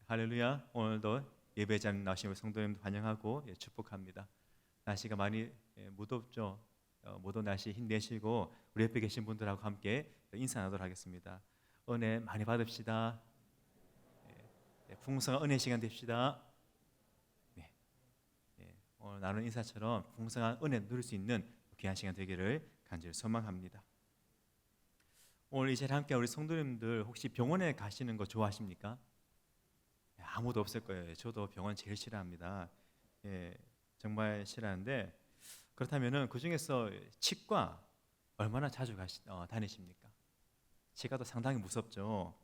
할렐루야. 오늘도 예배자님 나오신 우리 성도님들 환영하고 축복합니다. 날씨가 많이 무덥죠. 무더운 날씨 힘내시고 우리 옆에 계신 분들하고 함께 인사 나누도록 하겠습니다. 은혜 많이 받읍시다. 풍성한 은혜 시간 됩시다. 네. 오늘 나눈 인사처럼 풍성한 은혜 누릴 수 있는 귀한 시간 되기를 간절히 소망합니다. 오늘 이 자리에 함께 우리 성도님들 혹시 병원에 가시는 거 좋아하십니까? 아무도 없을 거예요. 저도 병원 제일 싫어합니다. 정말 싫어하는데 그렇다면은 그 중에서 치과 얼마나 자주 다니십니까? 치과도 상당히 무섭죠.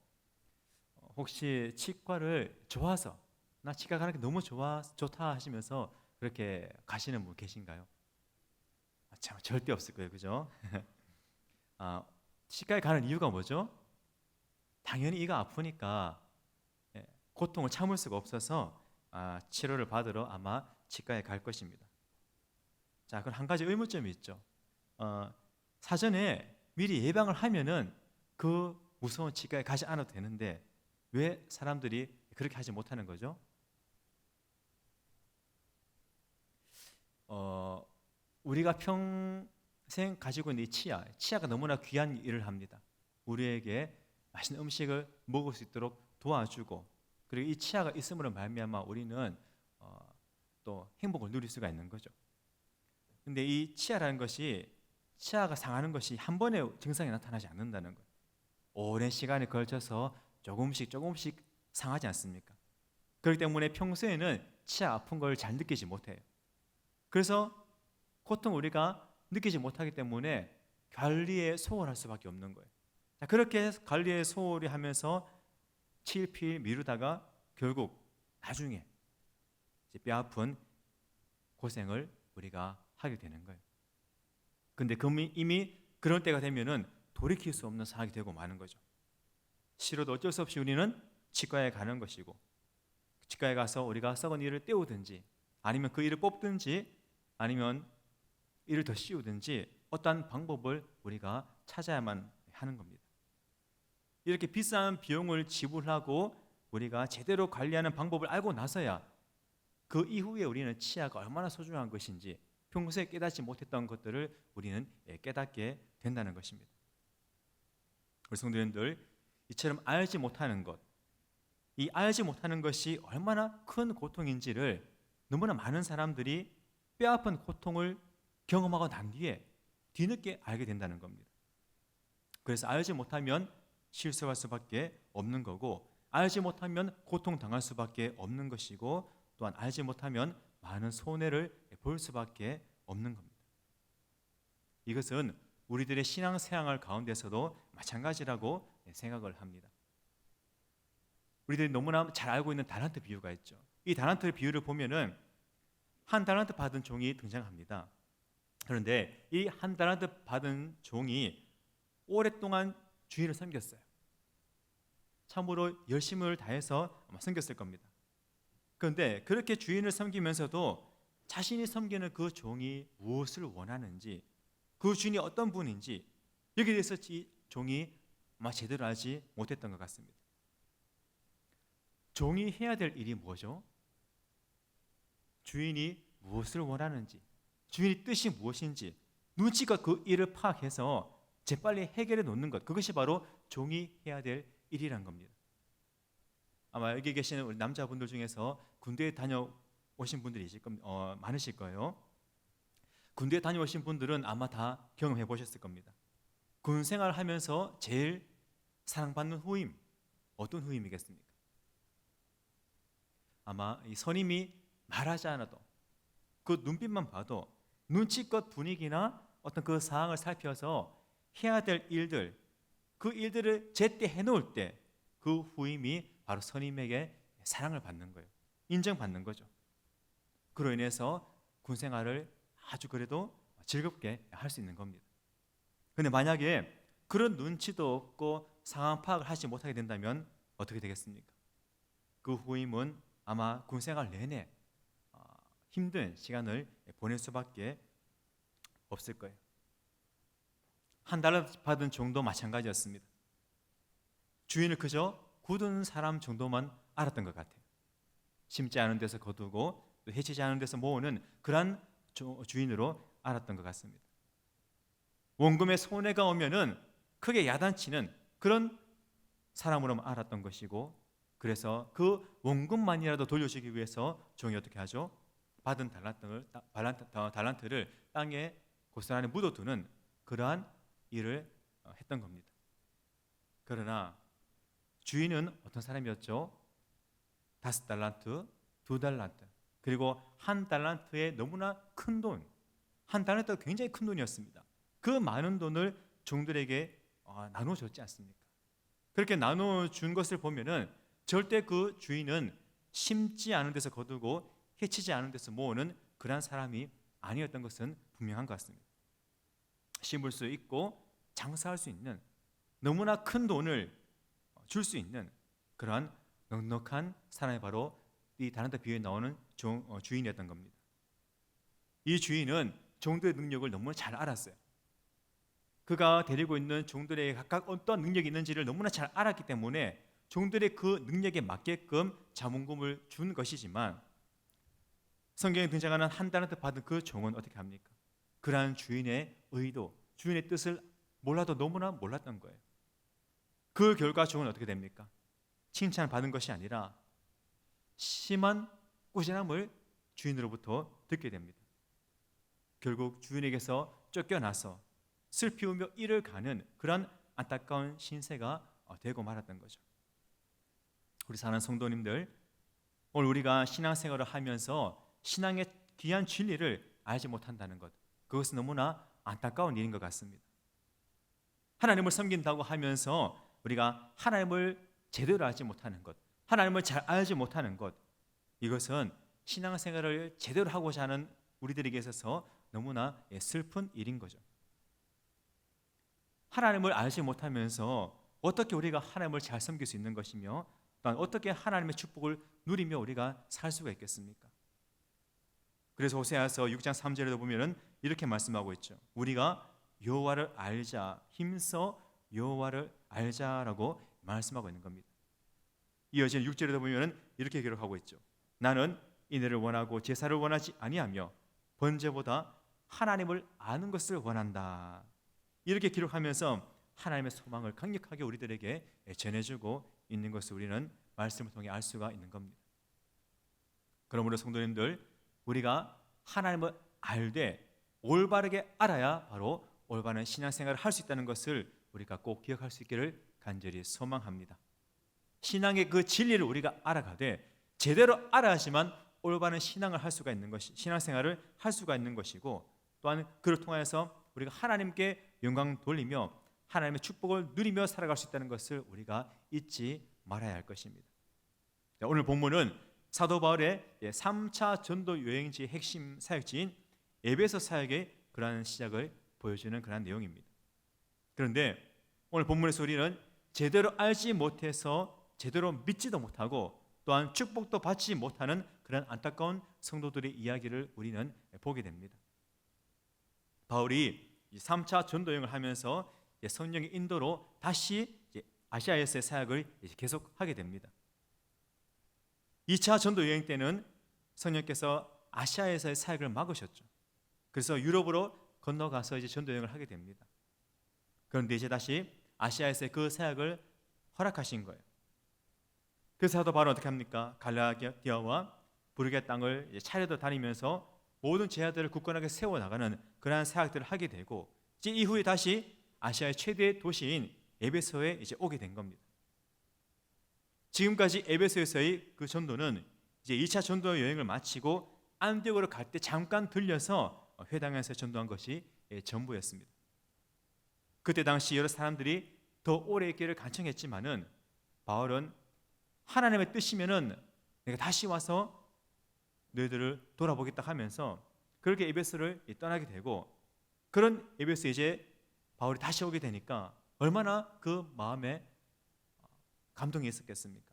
혹시 치과를 좋아서 나 치과 가는 게 너무 좋다 하시면서 그렇게 가시는 분 계신가요? 참 절대 없을 거예요, 그죠? 치과에 가는 이유가 뭐죠? 당연히 이가 아프니까 고통을 참을 수가 없어서 치료를 받으러 아마 치과에 갈 것입니다. 자, 그럼 한 가지 의문점이 있죠. 사전에 미리 예방을 하면은 그 무서운 치과에 가지 않아도 되는데 왜 사람들이 그렇게 하지 못하는 거죠? 우리가 평생 가지고 있는 이 치아가 너무나 귀한 일을 합니다. 우리에게 맛있는 음식을 먹을 수 있도록 도와주고, 그리고 이 치아가 있음으로 말미암아 우리는 또 행복을 누릴 수가 있는 거죠. 근데 이 치아라는 것이, 치아가 상하는 것이 한 번에 증상이 나타나지 않는다는 거예요. 오랜 시간에 걸쳐서 조금씩 상하지 않습니까? 그렇기 때문에 평소에는 치아 아픈 걸 잘 느끼지 못해요. 그래서 고통 우리가 느끼지 못하기 때문에 관리에 소홀할 수밖에 없는 거예요. 자, 그렇게 관리에 소홀히 하면서 치일피일 미루다가 결국 나중에 뼈 아픈 고생을 우리가 하게 되는 거예요. 근데 이미 그런 때가 되면은 돌이킬 수 없는 상황이 되고 마는 거죠. 싫어도 어쩔 수 없이 우리는 치과에 가는 것이고, 치과에 가서 우리가 썩은 이를 떼우든지 아니면 그 이를 뽑든지 아니면 이를 더 씌우든지 어떠한 방법을 우리가 찾아야만 하는 겁니다. 이렇게 비싼 비용을 지불하고 우리가 제대로 관리하는 방법을 알고 나서야 그 이후에 우리는 치아가 얼마나 소중한 것인지 평소에 깨닫지 못했던 것들을 우리는 깨닫게 된다는 것입니다. 우리 성도님들, 이처럼 알지 못하는 것, 이 알지 못하는 것이 얼마나 큰 고통인지를 너무나 많은 사람들이 뼈아픈 고통을 경험하고 난 뒤에 뒤늦게 알게 된다는 겁니다. 그래서 알지 못하면 실수할 수밖에 없는 거고, 알지 못하면 고통당할 수밖에 없는 것이고, 또한 알지 못하면 많은 손해를 볼 수밖에 없는 겁니다. 이것은 우리들의 신앙생활 가운데서도 마찬가지라고 생각을 합니다. 우리들이 너무나 잘 알고 있는 달란트 비유가 있죠. 이 달란트 비유를 보면은 한 달란트 받은 종이 등장합니다. 그런데 이 한 달란트 받은 종이 오랫동안 주인을 섬겼어요. 참으로 열심을 다해서 아마 섬겼을 겁니다. 그런데 그렇게 주인을 섬기면서도 자신이 섬기는 그 종이 무엇을 원하는지, 그 주인이 어떤 분인지 여기에 대해서 이 종이 아마 제대로 알지 못했던 것 같습니다. 종이 해야 될 일이 뭐죠? 주인이 무엇을 원하는지, 주인의 뜻이 무엇인지 눈치껏 그 일을 파악해서 재빨리 해결해 놓는 것, 그것이 바로 종이 해야 될 일이란 겁니다. 아마 여기 계시는 우리 남자분들 중에서 군대에 다녀오신 분들이 많으실 거예요. 군대에 다녀오신 분들은 아마 다 경험해 보셨을 겁니다. 군 생활을 하면서 제일 사랑받는 후임, 어떤 후임이겠습니까? 아마 이 선임이 말하지 않아도 그 눈빛만 봐도 눈치껏 분위기나 어떤 그 상황을 살펴서 해야 될 일들, 그 일들을 제때 해놓을 때 그 후임이 바로 선임에게 사랑을 받는 거예요. 인정받는 거죠. 그로 인해서 군 생활을 아주 그래도 즐겁게 할 수 있는 겁니다. 그런데 만약에 그런 눈치도 없고 상황 파악을 하지 못하게 된다면 어떻게 되겠습니까? 그 후임은 아마 군 생활 내내 힘든 시간을 보낼 수밖에 없을 거예요. 한 달을 받은 종도 마찬가지였습니다. 주인을 그저 굳은 사람 정도만 알았던 것 같아요. 심지 않은 데서 거두고 또 해치지 않은 데서 모으는 그러한 주인으로 알았던 것 같습니다. 원금에 손해가 오면은 크게 야단치는 그런 사람으로 알았던 것이고, 그래서 그 원금만이라도 돌려주기 위해서 종이 어떻게 하죠? 받은 달란트를 땅에 고스란히 묻어두는 그러한 일을 했던 겁니다. 그러나 주인은 어떤 사람이었죠? 5달란트, 2달란트, 그리고 1달란트의 너무나 큰 돈, 1달란트가 굉장히 큰 돈이었습니다. 그 많은 돈을 종들에게 나눠줬지 않습니까? 그렇게 나눠준 것을 보면은 절대 그 주인은 심지 않은 데서 거두고 해치지 않은 데서 모으는 그러한 사람이 아니었던 것은 분명한 것 같습니다. 심을 수 있고 장사할 수 있는, 너무나 큰 돈을 줄 수 있는 그러한 넉넉한 사람이 바로 이 달란트 비유에 나오는 주인이었던 겁니다. 이 주인은 종들의 능력을 너무나 잘 알았어요. 그가 데리고 있는 종들에게 각각 어떤 능력이 있는지를 너무나 잘 알았기 때문에 종들의 그 능력에 맞게끔 자문금을 준 것이지만, 성경에 등장하는 1달란트 받은 그 종은 어떻게 합니까? 그러한 주인의 의도, 주인의 뜻을 몰라도 너무나 몰랐던 거예요. 그 결과 종은 어떻게 됩니까? 칭찬받은 것이 아니라 심한 꾸지람을 주인으로부터 듣게 됩니다. 결국 주인에게서 쫓겨나서 슬피우며 이를 가는 그런 안타까운 신세가 되고 말았던 거죠. 우리 사랑하는 성도님들, 오늘 우리가 신앙생활을 하면서 신앙의 귀한 진리를 알지 못한다는 것, 그것은 너무나 안타까운 일인 것 같습니다. 하나님을 섬긴다고 하면서 우리가 하나님을 제대로 알지 못하는 것, 하나님을 잘 알지 못하는 것, 이것은 신앙생활을 제대로 하고자 하는 우리들에게 있어서 너무나 슬픈 일인 거죠. 하나님을 알지 못하면서 어떻게 우리가 하나님을 잘 섬길 수 있는 것이며, 또한 어떻게 하나님의 축복을 누리며 우리가 살 수가 있겠습니까? 그래서 호세아서 6장 3절에도 보면은 이렇게 말씀하고 있죠. 우리가 여호와를 알자, 힘써 여호와를 알자라고 말씀하고 있는 겁니다. 이어지는 6절에도 보면은 이렇게 기록하고 있죠. 나는 인애를 원하고 제사를 원하지 아니하며 번제보다 하나님을 아는 것을 원한다. 이렇게 기록하면서 하나님의 소망을 강력하게 우리들에게 전해주고 있는 것을 우리는 말씀을 통해 알 수가 있는 겁니다. 그러므로 성도님들, 우리가 하나님을 알되 올바르게 알아야 바로 올바른 신앙생활을 할 수 있다는 것을 우리가 꼭 기억할 수 있기를 간절히 소망합니다. 신앙의 그 진리를 우리가 알아가되 제대로 알아야지만 올바른 신앙을 할 수가 있는 것이, 신앙생활을 할 수가 있는 것이고, 또한 그를 통하여서 우리가 하나님께 영광 돌리며 하나님의 축복을 누리며 살아갈 수 있다는 것을 우리가 잊지 말아야 할 것입니다. 오늘 본문은 사도 바울의 3차 전도 여행지의 핵심 사역지인 에베소 사역의 그러한 시작을 보여주는 그러한 내용입니다. 그런데 오늘 본문에서 우리는 제대로 알지 못해서 제대로 믿지도 못하고 또한 축복도 받지 못하는 그런 안타까운 성도들의 이야기를 우리는 보게 됩니다. 바울이 3차 전도여행을 하면서 성령의 인도로 다시 아시아에서의 사역을 계속하게 됩니다. 2차 전도여행 때는 성령께서 아시아에서의 사역을 막으셨죠. 그래서 유럽으로 건너가서 이제 전도여행을 하게 됩니다. 그런데 이제 다시 아시아에서의 그 사역을 허락하신 거예요. 그래서 사도 바울은 어떻게 합니까? 갈라디아와 부르게 땅을 차례도 다니면서 모든 제자들을 굳건하게 세워나가는 그러한 사역들을 하게 되고, 이제 이후에 다시 아시아의 최대 도시인 에베소에 이제 오게 된 겁니다. 지금까지 에베소에서의 그 전도는 이제 2차 전도 여행을 마치고 안디옥으로 갈 때 잠깐 들려서 회당에서 전도한 것이 전부였습니다. 그때 당시 여러 사람들이 더 오래 있기를 간청했지만은 바울은 하나님의 뜻이면은 내가 다시 와서 너희들을 돌아보겠다 하면서 그렇게 에베소를 떠나게 되고, 그런 에베소에 이제 바울이 다시 오게 되니까 얼마나 그 마음에 감동이 있었겠습니까?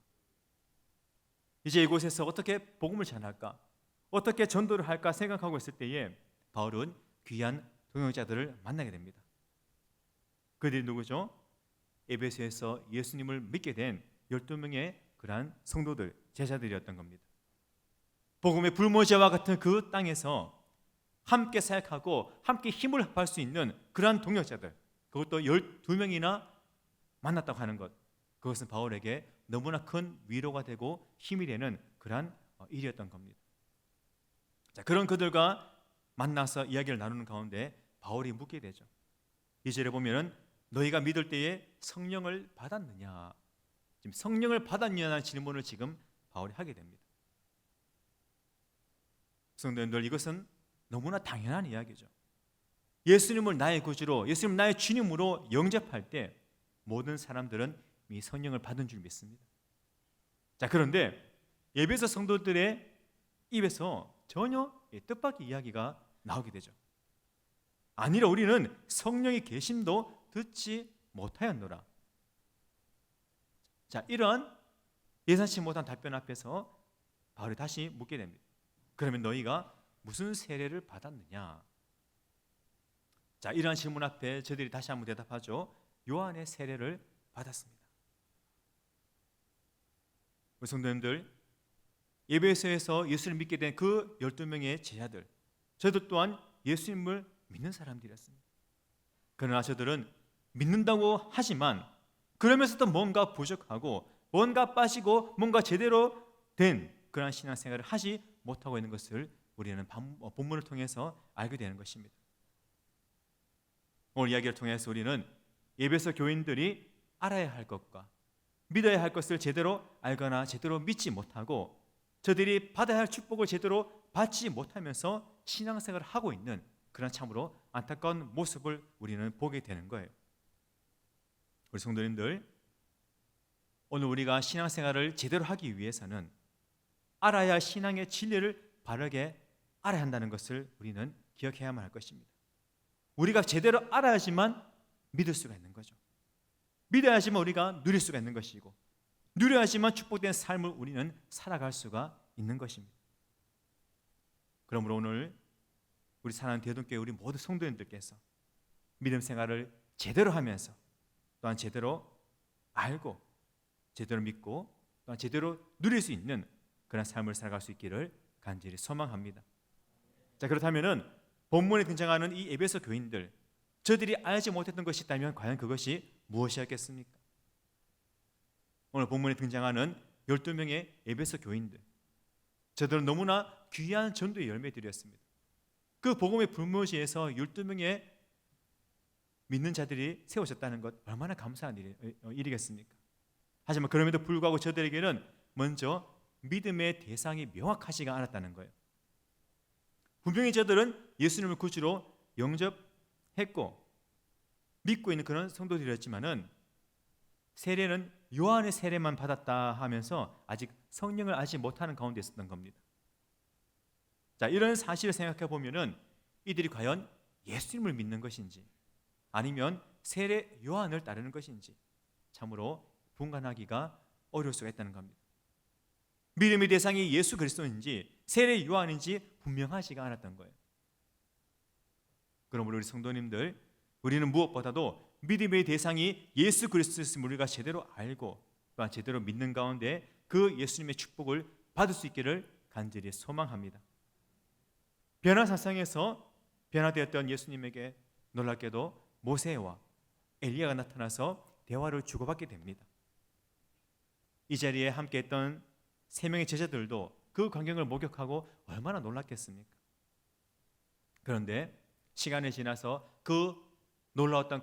이제 이곳에서 어떻게 복음을 전할까, 어떻게 전도를 할까 생각하고 있을 때에 바울은 귀한 동역자들을 만나게 됩니다. 그들이 누구죠? 에베소에서 예수님을 믿게 된 12명의 그러한 성도들, 제자들이었던 겁니다. 복음의 불모지와 같은 그 땅에서 함께 사역하고 함께 힘을 합할 수 있는 그러한 동역자들, 그것도 12명이나 만났다고 하는 것, 그것은 바울에게 너무나 큰 위로가 되고 힘이 되는 그러한 일이었던 겁니다. 자, 그런 그들과 만나서 이야기를 나누는 가운데 바울이 묻게 되죠. 2절에 보면은 너희가 믿을 때에 성령을 받았느냐, 지금 성령을 받았느냐는 질문을 지금 바울이 하게 됩니다. 성도님들, 이것은 너무나 당연한 이야기죠. 예수님을 나의 구주로, 예수님 나의 주님으로 영접할 때 모든 사람들은 이 성령을 받은 줄 믿습니다. 자, 그런데 에베소 성도들의 입에서 전혀 뜻밖의 이야기가 나오게 되죠. 아니라 우리는 성령의 계심도 듣지 못하였노라. 자, 이러한 예상치 못한 답변 앞에서 바울이 다시 묻게 됩니다. 그러면 너희가 무슨 세례를 받았느냐? 자, 이러한 질문 앞에 저들이 다시 한번 대답하죠. 요한의 세례를 받았습니다. 우리 성도님들, 에베소에서 예수를 믿게 된 그 12명의 제자들, 저들 또한 예수님을 믿는 사람들이었습니다. 그러나 저들은 믿는다고 하지만 그러면서도 뭔가 부족하고 뭔가 빠지고 뭔가 제대로 된 그런 신앙생활을 하지 못하고 있는 것을 우리는 본문을 통해서 알게 되는 것입니다. 오늘 이야기를 통해서 우리는 에베소 교인들이 알아야 할 것과 믿어야 할 것을 제대로 알거나 제대로 믿지 못하고 저들이 받아야 할 축복을 제대로 받지 못하면서 신앙생활을 하고 있는 그런 참으로 안타까운 모습을 우리는 보게 되는 거예요. 우리 성도님들, 오늘 우리가 신앙생활을 제대로 하기 위해서는 알아야 할 신앙의 진리를 바르게 알아야 한다는 것을 우리는 기억해야만 할 것입니다. 우리가 제대로 알아야지만 믿을 수가 있는 거죠. 믿어야지만 우리가 누릴 수가 있는 것이고 누려야지만 축복된 삶을 우리는 살아갈 수가 있는 것입니다. 그러므로 오늘 우리 사랑하는 대동교회 우리 모든 성도님들께서 믿음 생활을 제대로 하면서 또한 제대로 알고 제대로 믿고 또한 제대로 누릴 수 있는 그런 삶을 살아갈 수 있기를 간절히 소망합니다. 자, 그렇다면은 본문에 등장하는 이 에베소 교인들, 저들이 알지 못했던 것이 있다면 과연 그것이 무엇이었겠습니까? 오늘 본문에 등장하는 12명의 에베소 교인들, 저들은 너무나 귀한 전도의 열매들이었습니다. 그 복음의 불모지에서 12명의 믿는 자들이 세워졌다는 것 얼마나 감사한 일이겠습니까? 하지만 그럼에도 불구하고 저들에게는 먼저 믿음의 대상이 명확하지가 않았다는 거예요. 분명히 저들은 예수님을 구주로 영접했고 믿고 있는 그런 성도들이었지만은 세례는 요한의 세례만 받았다 하면서 아직 성령을 알지 못하는 가운데 있었던 겁니다. 자, 이런 사실을 생각해 보면은 이들이 과연 예수님을 믿는 것인지 아니면 세례 요한을 따르는 것인지 참으로 분간하기가 어려울 수가 있다는 겁니다. 믿음의 대상이 예수 그리스도인지 세례 요한인지 분명하지가 않았던 거예요. 그러므로 우리 성도님들, 우리는 무엇보다도 믿음의 대상이 예수 그리스도였음을 우리가 제대로 알고 또한 제대로 믿는 가운데 그 예수님의 축복을 받을 수 있기를 간절히 소망합니다. 변화사상에서 변화되었던 예수님에게 놀랍게도 모세와 엘리야가 나타나서 대화를 주고받게 됩니다. 이 자리에 함께했던 3명의 제자들도 그 광경을 목격하고 얼마나 놀랐겠습니까? 그런데 시간이 지나서 그 놀라웠던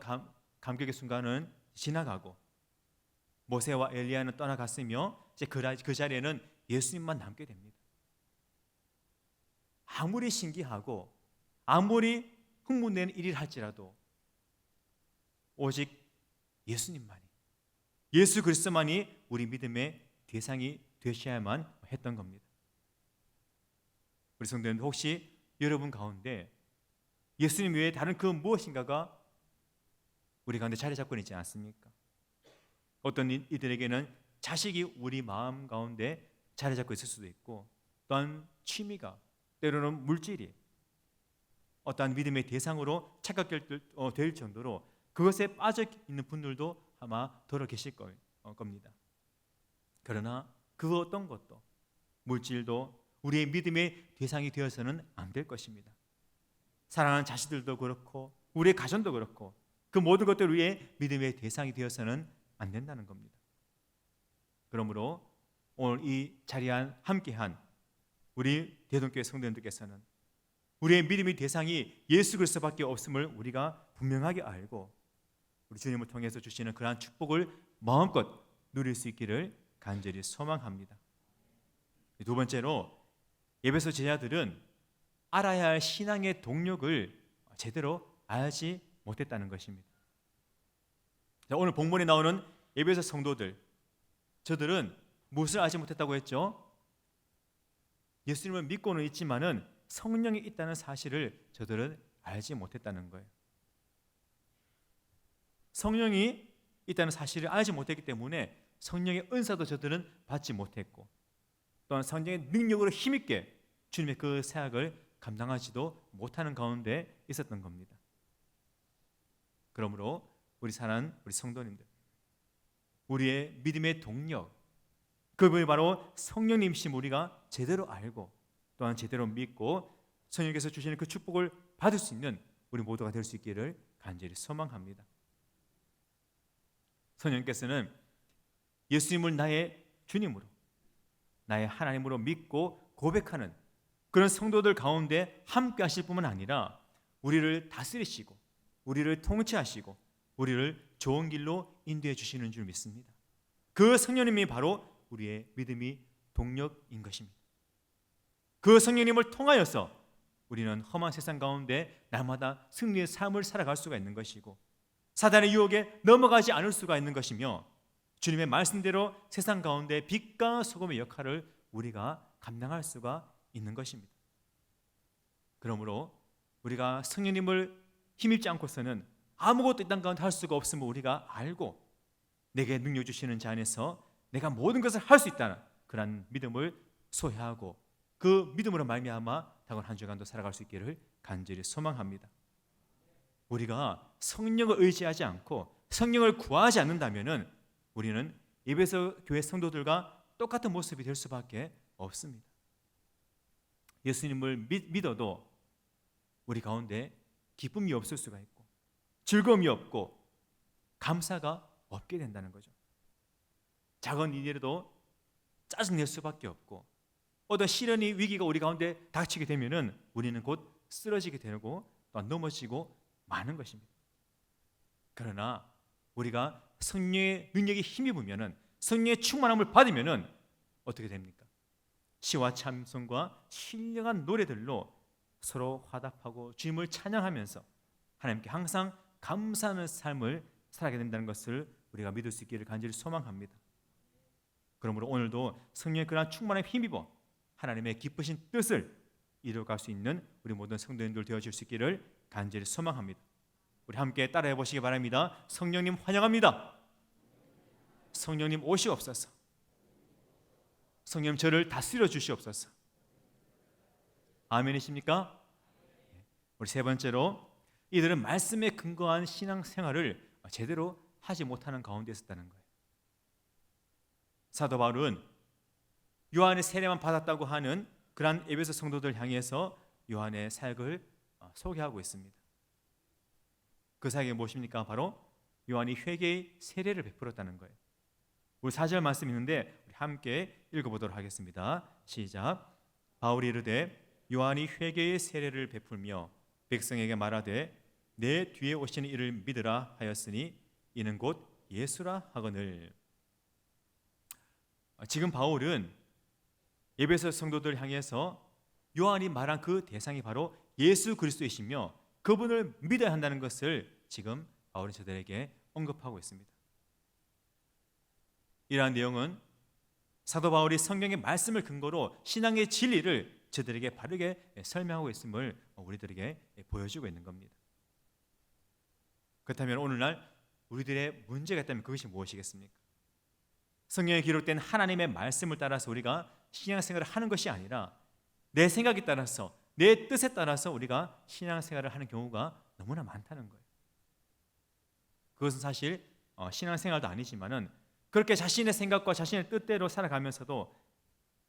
감격의 순간은 지나가고 모세와 엘리야는 떠나갔으며 이제 그 자리에는 예수님만 남게 됩니다. 아무리 신기하고 아무리 흥분되는 일이라 할지라도 오직 예수님만이, 예수 그리스도만이 우리 믿음의 대상이 되셔야만 했던 겁니다. 우리 성도님들, 혹시 여러분 가운데 예수님 외에 다른 그 무엇인가가 우리 가운데 자리 잡고 있지 않습니까? 어떤 이들에게는 자식이 우리 마음 가운데 자리 잡고 있을 수도 있고 또한 취미가, 때로는 물질이 어떠한 믿음의 대상으로 착각될 정도로 그것에 빠져 있는 분들도 아마 더러 계실 겁니다. 그러나 그 어떤 것도, 물질도 우리의 믿음의 대상이 되어서는 안 될 것입니다. 사랑하는 자식들도 그렇고 우리의 가정도 그렇고 그 모든 것들 위에 믿음의 대상이 되어서는 안 된다는 겁니다. 그러므로 오늘 이 자리에 함께한 우리 대동교회 성도님들께서는 우리의 믿음의 대상이 예수 그리스도밖에 없음을 우리가 분명하게 알고 우리 주님을 통해서 주시는 그러한 축복을 마음껏 누릴 수 있기를 간절히 소망합니다. 두 번째로 에베소 제자들은 알아야 할 신앙의 동력을 제대로 알지 못했다는 것입니다. 자, 오늘 본문에 나오는 에베소 성도들, 저들은 무엇을 알지 못했다고 했죠? 예수님을 믿고는 있지만은 성령이 있다는 사실을 저들은 알지 못했다는 거예요. 성령이 있다는 사실을 알지 못했기 때문에 성령의 은사도 저들은 받지 못했고 또한 성령의 능력으로 힘있게 주님의 그 사역을 감당하지도 못하는 가운데 있었던 겁니다. 그러므로 우리 사랑하는 우리 성도님들, 우리의 믿음의 동력, 그분이 바로 성령님이심 우리가 제대로 알고 또한 제대로 믿고 성령께서 주시는 그 축복을 받을 수 있는 우리 모두가 될 수 있기를 간절히 소망합니다. 성령께서는 예수님을 나의 주님으로, 나의 하나님으로 믿고 고백하는 그런 성도들 가운데 함께 하실 뿐만 아니라 우리를 다스리시고 우리를 통치하시고 우리를 좋은 길로 인도해 주시는 줄 믿습니다. 그 성령님이 바로 우리의 믿음이 동력인 것입니다. 그 성령님을 통하여서 우리는 험한 세상 가운데 날마다 승리의 삶을 살아갈 수가 있는 것이고 사단의 유혹에 넘어가지 않을 수가 있는 것이며 주님의 말씀대로 세상 가운데 빛과 소금의 역할을 우리가 감당할 수가 있는 것입니다. 그러므로 우리가 성령님을 힘입지 않고서는 아무것도 이 땅 가운데 할 수가 없음을 우리가 알고 내게 능력 주시는 자 안에서 내가 모든 것을 할 수 있다는 그런 믿음을 소유하고 그 믿음으로 말미암아 다가온 한 주간도 살아갈 수 있기를 간절히 소망합니다. 우리가 성령을 의지하지 않고 성령을 구하지 않는다면은 우리는 에베소 교회 성도들과 똑같은 모습이 될 수밖에 없습니다. 예수님을 믿어도 우리 가운데 기쁨이 없을 수가 있고 즐거움이 없고 감사가 없게 된다는 거죠. 작은 일이라도 짜증낼 수밖에 없고 어떤 시련이 위기가 우리 가운데 닥치게 되면은 우리는 곧 쓰러지게 되고 또 넘어지고 마는 것입니다. 그러나 우리가 성령의 능력에 힘입으면은 성령의 충만함을 받으면은 어떻게 됩니까? 시와 찬송과 신령한 노래들로 서로 화답하고 주님을 찬양하면서 하나님께 항상 감사하는 삶을 살아가게 된다는 것을 우리가 믿을 수 있기를 간절히 소망합니다. 그러므로 오늘도 성령의 그러한 충만함에 힘입어 하나님의 기쁘신 뜻을 이루어갈 수 있는 우리 모든 성도님들 되어질 수 있기를 간절히 소망합니다. 우리 함께 따라해 보시기 바랍니다. 성령님 환영합니다. 성령님 오시옵소서. 성령님 저를 다스려 주시옵소서. 아멘이십니까? 우리 세 번째로 이들은 말씀에 근거한 신앙생활을 제대로 하지 못하는 가운데 있었다는 거예요. 사도 바울은 요한의 세례만 받았다고 하는 그러한 에베소 성도들 향해서 요한의 사역을 소개하고 있습니다. 그 사역이 무엇입니까? 바로 요한이 회개의 세례를 베풀었다는 거예요. 우리 4절 말씀이 있는데 우리 함께 읽어보도록 하겠습니다. 시작. 바울이 이르되 요한이 회개의 세례를 베풀며 백성에게 말하되 내 뒤에 오시는 이를 믿으라 하였으니 이는 곧 예수라 하거늘. 지금 바울은 에베소 성도들 향해서 요한이 말한 그 대상이 바로 예수 그리스도이시며 그분을 믿어야 한다는 것을 지금 바울은 저들에게 언급하고 있습니다. 이러한 내용은 사도 바울이 성경의 말씀을 근거로 신앙의 진리를 저들에게 바르게 설명하고 있음을 우리들에게 보여주고 있는 겁니다. 그렇다면 오늘날 우리들의 문제가 있다면 그것이 무엇이겠습니까? 성경에 기록된 하나님의 말씀을 따라서 우리가 신앙생활을 하는 것이 아니라 내 생각에 따라서 내 뜻에 따라서 우리가 신앙생활을 하는 경우가 너무나 많다는 거예요. 그것은 사실 신앙생활도 아니지만은 그렇게 자신의 생각과 자신의 뜻대로 살아가면서도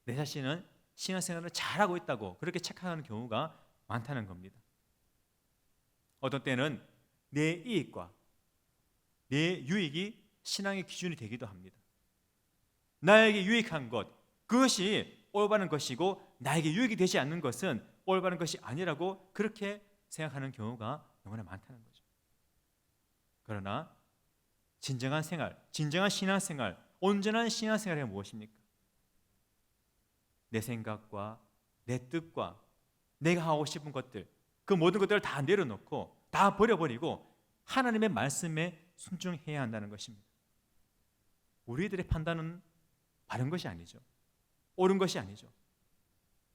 내 자신은 신앙생활을 잘하고 있다고 그렇게 착각하는 경우가 많다는 겁니다. 어떤 때는 내 이익과 내 유익이 신앙의 기준이 되기도 합니다. 나에게 유익한 것, 그것이 올바른 것이고 나에게 유익이 되지 않는 것은 올바른 것이 아니라고 그렇게 생각하는 경우가 너무나 많다는 거죠. 그러나 진정한 생활, 진정한 신앙생활, 온전한 신앙생활이 무엇입니까? 내 생각과 내 뜻과 내가 하고 싶은 것들, 그 모든 것들을 다 내려놓고 다 버려버리고 하나님의 말씀에 순종해야 한다는 것입니다. 우리들의 판단은 바른 것이 아니죠. 옳은 것이 아니죠.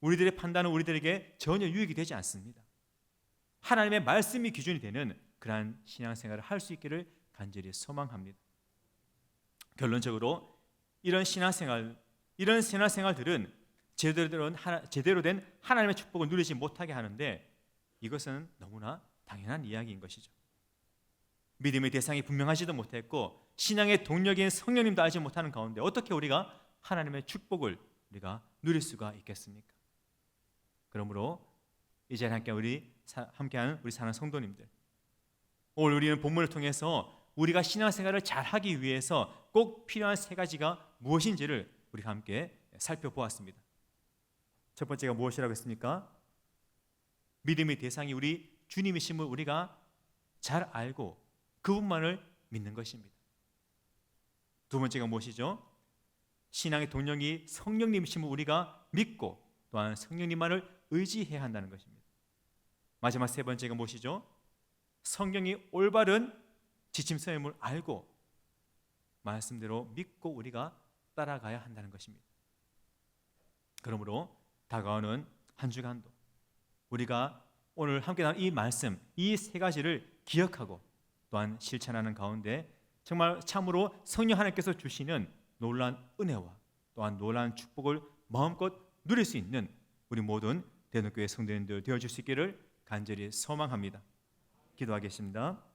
우리들의 판단은 우리들에게 전혀 유익이 되지 않습니다. 하나님의 말씀이 기준이 되는 그러한 신앙생활을 할 수 있기를 간절히 소망합니다. 결론적으로 이런 신앙생활들은 제대로 된 하나님의 축복을 누리지 못하게 하는데 이것은 너무나 당연한 이야기인 것이죠. 믿음의 대상이 분명하지도 못했고 신앙의 동력인 성령님도 알지 못하는 가운데 어떻게 우리가 하나님의 축복을 우리가 누릴 수가 있겠습니까? 그러므로 이 자리에 함께하는 우리 사랑하는 성도님들, 오늘 우리는 본문을 통해서 우리가 신앙생활을 잘하기 위해서 꼭 필요한 세 가지가 무엇인지를 우리가 함께 살펴보았습니다. 첫 번째가 무엇이라고 했습니까? 믿음의 대상이 우리 주님이심을 우리가 잘 알고 그분만을 믿는 것입니다. 두 번째가 무엇이죠? 신앙의 동력이 성령님이심을 우리가 믿고 또한 성령님만을 의지해야 한다는 것입니다. 마지막 세 번째가 무엇이죠? 성경이 올바른 지침서임을 알고 말씀대로 믿고 우리가 따라가야 한다는 것입니다. 그러므로 다가오는 한 주간도 우리가 오늘 함께 나눈 이 말씀, 이 세 가지를 기억하고 또한 실천하는 가운데 정말 참으로 성령 하나님께서 주시는 놀라운 은혜와 또한 놀라운 축복을 마음껏 누릴 수 있는 우리 모든 대동교회 성도님들 되어줄 수 있기를 간절히 소망합니다. 기도하겠습니다.